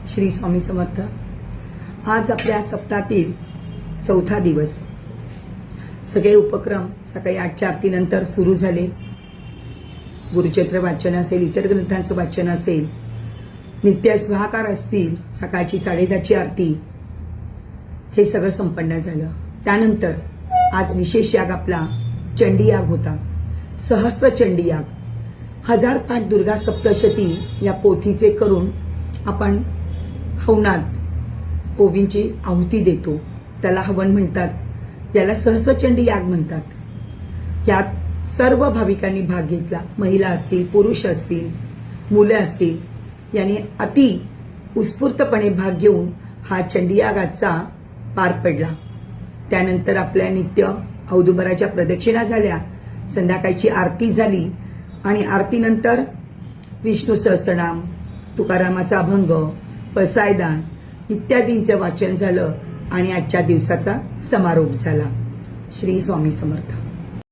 श्री स्वामी समर्थ। आज आपल्या सप्ताहातील चौथा दिवस। सगळे उपक्रम सकाळी 8च्या आरतीनंतर सुरू झाले। गुरुचरित्र वाचन असेल, इतर ग्रंथांचं वाचन असेल, नित्य स्वाहाकार असतील, सकाळची 10:30ची आरती, हे सगळं संपन्न झालं। त्यानंतर आज विशेष याग आपला चंडी याग होता, सहस्त्र चंडी याग। 1000 पाठ दुर्गा सप्तशती या पोथीचे करून आपण हवनात ओवींची आहुती देतो, त्याला हवन म्हणतात, याला सहस्त्रचंडी याग म्हणतात। यात सर्व भाविकांनी भाग घेतला, महिला असतील, पुरुष असतील, मुलं असतील, यांनी अति उत्स्फूर्तपणे भाग घेऊन हा चंडी याग आजचा पार पडला। त्यानंतर आपल्या नित्य औदुंबराच्या प्रदक्षिणा झाल्या, संध्याकाळची आरती झाली आणि आरतीनंतर विष्णू सहस्त्रनाम, तुकारामाचा अभंग, पसायदान इत्यादींचं वाचन झालं आणि आजच्या दिवसाचा समारोप झाला। श्री स्वामी समर्थ।